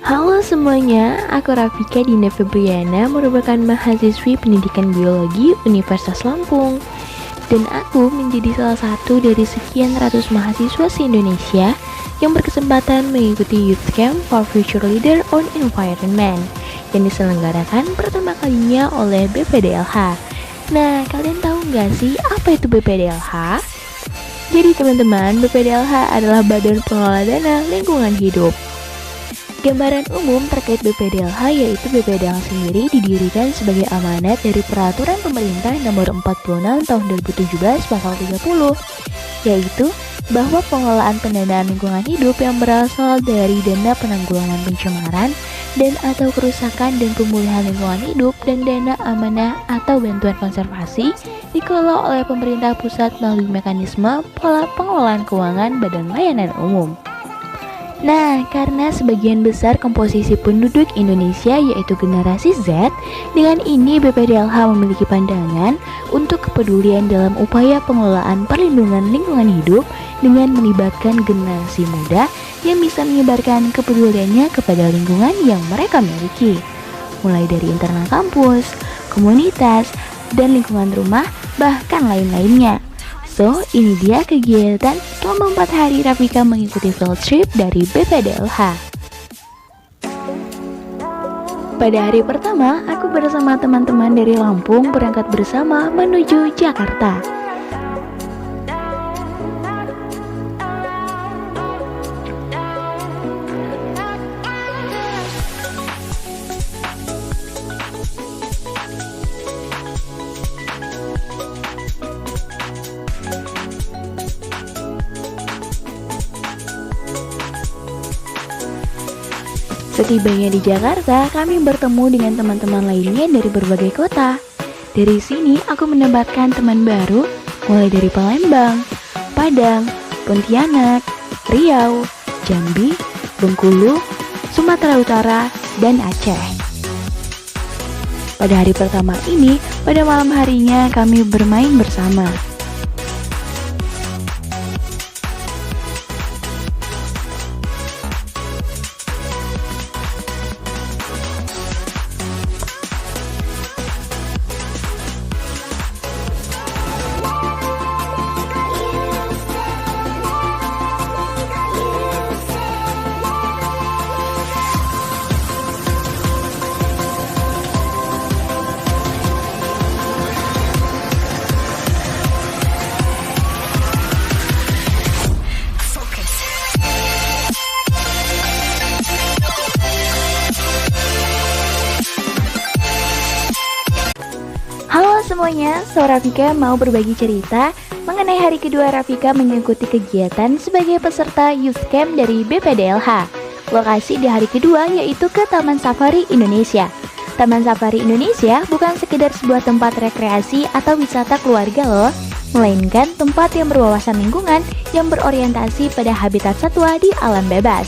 Halo semuanya, aku Rafika Dinda Febriana, merupakan mahasiswi pendidikan biologi Universitas Lampung. Dan aku menjadi salah satu dari sekian ratus mahasiswa se-Indonesia yang berkesempatan mengikuti Youth Camp for Future Leader on Environment yang diselenggarakan pertama kalinya oleh BPDLH. Nah, kalian tahu nggak sih apa itu BPDLH? Jadi teman-teman, BPDLH adalah Badan Pengelola Dana Lingkungan Hidup. Gambaran umum terkait BPDLH yaitu BPDLH sendiri didirikan sebagai amanat dari Peraturan Pemerintah Nomor 46 Tahun 2017 Pasal 30, yaitu bahwa pengelolaan pendanaan lingkungan hidup yang berasal dari dana penanggulangan pencemaran dan atau kerusakan dan pemulihan lingkungan hidup dan dana amanah atau bantuan konservasi dikelola oleh pemerintah pusat melalui mekanisme pola pengelolaan keuangan Badan Layanan Umum. Nah, karena sebagian besar komposisi penduduk Indonesia yaitu generasi Z, dengan ini BPDLH memiliki pandangan untuk kepedulian dalam upaya pengelolaan perlindungan lingkungan hidup dengan melibatkan generasi muda yang bisa menyebarkan kepeduliannya kepada lingkungan yang mereka miliki, mulai dari internal kampus, komunitas, dan lingkungan rumah, bahkan lain-lainnya. So, ini dia kegiatan selama 4 hari Rafika mengikuti field trip dari BPDLH. Pada hari pertama, aku bersama teman-teman dari Lampung berangkat bersama menuju Jakarta. Setibanya di Jakarta, kami bertemu dengan teman-teman lainnya dari berbagai kota. Dari sini, aku mendapatkan teman baru, mulai dari Palembang, Padang, Pontianak, Riau, Jambi, Bengkulu, Sumatera Utara, dan Aceh. Pada hari pertama ini, pada malam harinya kami bermain bersama. Halo semuanya, so Rafika mau berbagi cerita mengenai hari kedua Rafika mengikuti kegiatan sebagai peserta Youth Camp dari BPDLH. Lokasi di hari kedua yaitu ke Taman Safari Indonesia. Taman Safari Indonesia bukan sekedar sebuah tempat rekreasi atau wisata keluarga loh, melainkan tempat yang berwawasan lingkungan yang berorientasi pada habitat satwa di alam bebas.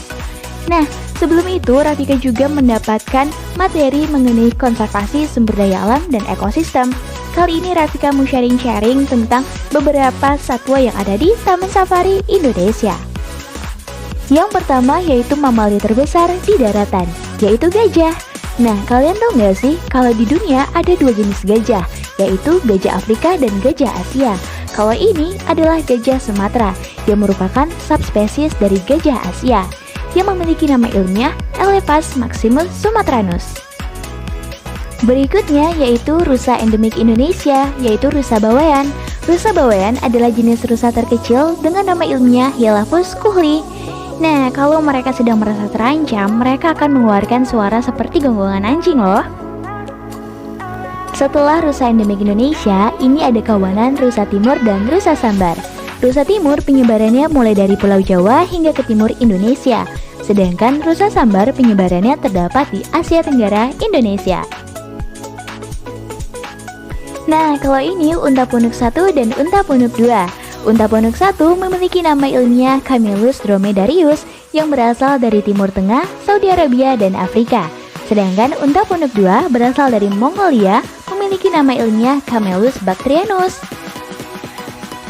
Nah, sebelum itu Rafika juga mendapatkan materi mengenai konservasi sumber daya alam dan ekosistem. Kali ini Rafika mau sharing-sharing tentang beberapa satwa yang ada di Taman Safari Indonesia. Yang pertama yaitu mamalia terbesar di daratan, yaitu gajah. Nah, kalian tahu nggak sih kalau di dunia ada 2 jenis gajah, yaitu gajah Afrika dan gajah Asia. Kalau ini adalah gajah Sumatera, yang merupakan subspesies dari gajah Asia, yang memiliki nama ilmiah Elephas maximus sumatranus. Berikutnya yaitu rusa endemik Indonesia, yaitu rusa bawean. Rusa bawean adalah jenis rusa terkecil dengan nama ilmiah Hyelaphus kuhli. Nah, kalau mereka sedang merasa terancam, mereka akan mengeluarkan suara seperti gonggongan anjing loh. Setelah rusa endemik Indonesia, ini ada kawanan rusa timur dan rusa sambar. Rusa timur penyebarannya mulai dari Pulau Jawa hingga ke timur Indonesia, sedangkan rusa sambar penyebarannya terdapat di Asia Tenggara Indonesia. Nah, kalau ini unta punuk 1 dan unta punuk 2. Unta punuk 1 memiliki nama ilmiah Camellus dromedarius yang berasal dari Timur Tengah, Saudi Arabia, dan Afrika. Sedangkan unta punuk 2 berasal dari Mongolia, memiliki nama ilmiah Camelus bactrianus.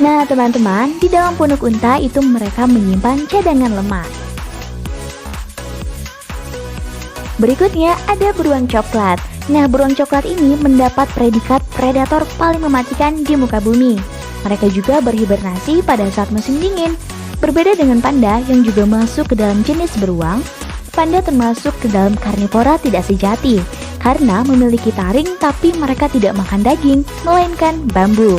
Nah teman-teman, di dalam punuk unta itu mereka menyimpan cadangan lemak. Berikutnya ada beruang coklat. Nah, beruang coklat ini mendapat predikat predator paling mematikan di muka bumi. Mereka juga berhibernasi pada saat musim dingin. Berbeda dengan panda yang juga masuk ke dalam jenis beruang, panda termasuk ke dalam karnivora tidak sejati karena memiliki taring tapi mereka tidak makan daging, melainkan bambu.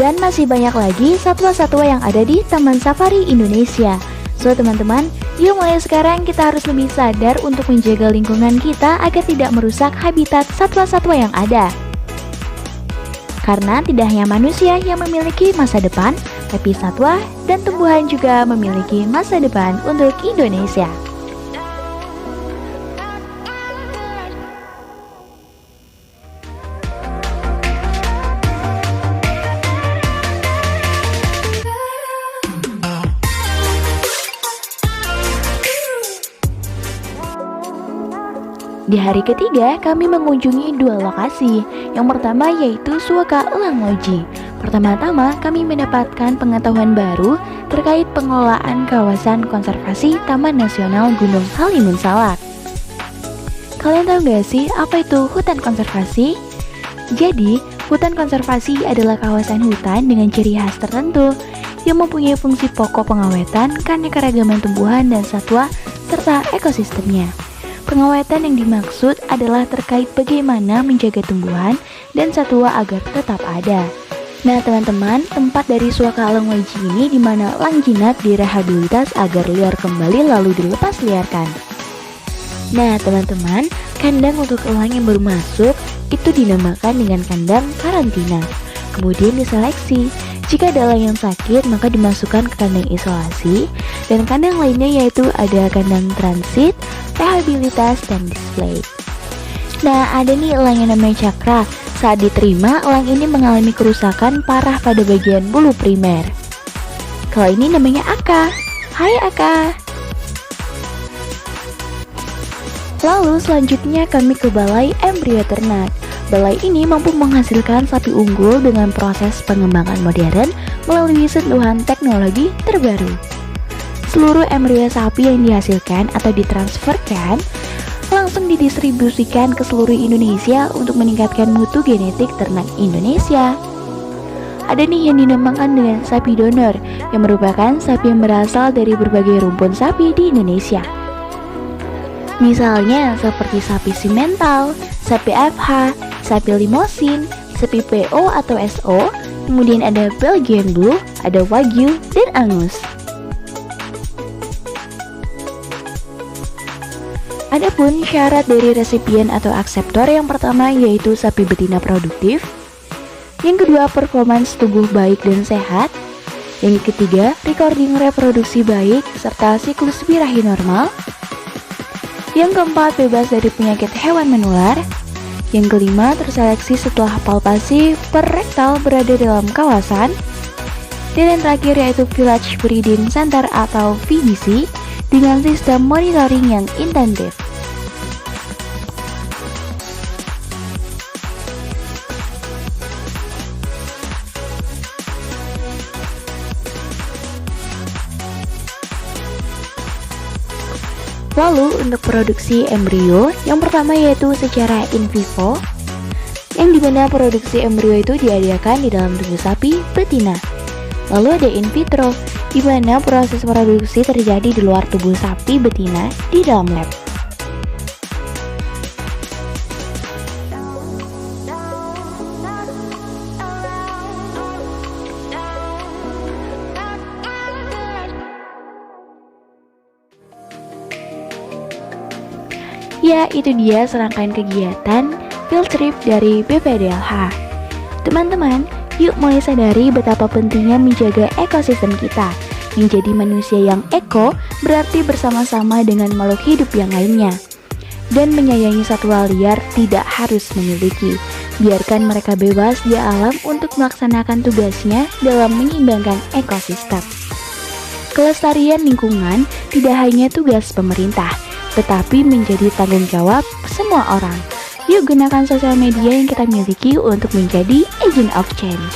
Dan masih banyak lagi satwa-satwa yang ada di Taman Safari Indonesia. So teman-teman, yuk mulai sekarang kita harus lebih sadar untuk menjaga lingkungan kita agar tidak merusak habitat satwa-satwa yang ada. Karena tidak hanya manusia yang memiliki masa depan, tapi satwa dan tumbuhan juga memiliki masa depan untuk Indonesia. Di hari ketiga, kami mengunjungi dua lokasi. Yang pertama yaitu Suaka Elang Loji. Pertama-tama, kami mendapatkan pengetahuan baru terkait pengelolaan kawasan konservasi Taman Nasional Gunung Halimun Salak. Kalian tahu gak sih apa itu hutan konservasi? Jadi, hutan konservasi adalah kawasan hutan dengan ciri khas tertentu yang mempunyai fungsi pokok pengawetan keanekaragaman tumbuhan dan satwa serta ekosistemnya. Pengawetan yang dimaksud adalah terkait bagaimana menjaga tumbuhan dan satwa agar tetap ada. Nah teman-teman, tempat dari Suaka Elang Loji ini di mana elang jinak direhabilitas agar liar kembali lalu dilepas liarkan. Nah teman-teman, kandang untuk elang yang baru masuk itu dinamakan dengan kandang karantina. Kemudian diseleksi. Jika ada elang yang sakit, maka dimasukkan ke kandang isolasi. Dan kandang lainnya yaitu ada kandang transit, rehabilitas, dan display. Nah, ada nih elang yang namanya Cakra. Saat diterima, elang ini mengalami kerusakan parah pada bagian bulu primer. Kalau ini namanya Aka. Hai Aka. Lalu selanjutnya kami ke balai embrio ternak. Balai ini mampu menghasilkan sapi unggul dengan proses pengembangan modern melalui sentuhan teknologi terbaru. Seluruh embrio sapi yang dihasilkan atau ditransferkan langsung didistribusikan ke seluruh Indonesia untuk meningkatkan mutu genetik ternak Indonesia. Ada nih yang dinamakan dengan sapi donor, yang merupakan sapi yang berasal dari berbagai rumpun sapi di Indonesia. Misalnya seperti sapi simental, sapi FH, sapi limosin, sapi PO atau SO, kemudian ada Belgian Blue, ada Wagyu, dan Angus. Adapun syarat dari resipien atau akseptor yang pertama yaitu sapi betina produktif, yang kedua performance tubuh baik dan sehat, yang ketiga recording reproduksi baik serta siklus birahi normal, yang keempat bebas dari penyakit hewan menular, yang kelima terseleksi setelah palpasi per rektal berada dalam kawasan, dan yang terakhir yaitu Village Breeding Center atau VBC dengan sistem monitoring yang intensif. Lalu untuk produksi embrio, yang pertama yaitu secara in vivo, yang dimana produksi embrio itu diadakan di dalam tubuh sapi betina. Lalu ada in vitro, di mana proses produksi terjadi di luar tubuh sapi betina di dalam lab. Ya, itu dia serangkaian kegiatan field trip dari BPDLH. Teman-teman, yuk mulai sadari betapa pentingnya menjaga ekosistem kita. Menjadi manusia yang eko berarti bersama-sama dengan makhluk hidup yang lainnya. Dan menyayangi satwa liar tidak harus memiliki. Biarkan mereka bebas di alam untuk melaksanakan tugasnya dalam menyeimbangkan ekosistem. Kelestarian lingkungan tidak hanya tugas pemerintah, tetapi menjadi tanggung jawab semua orang. Yuk gunakan sosial media yang kita miliki untuk menjadi agent of change.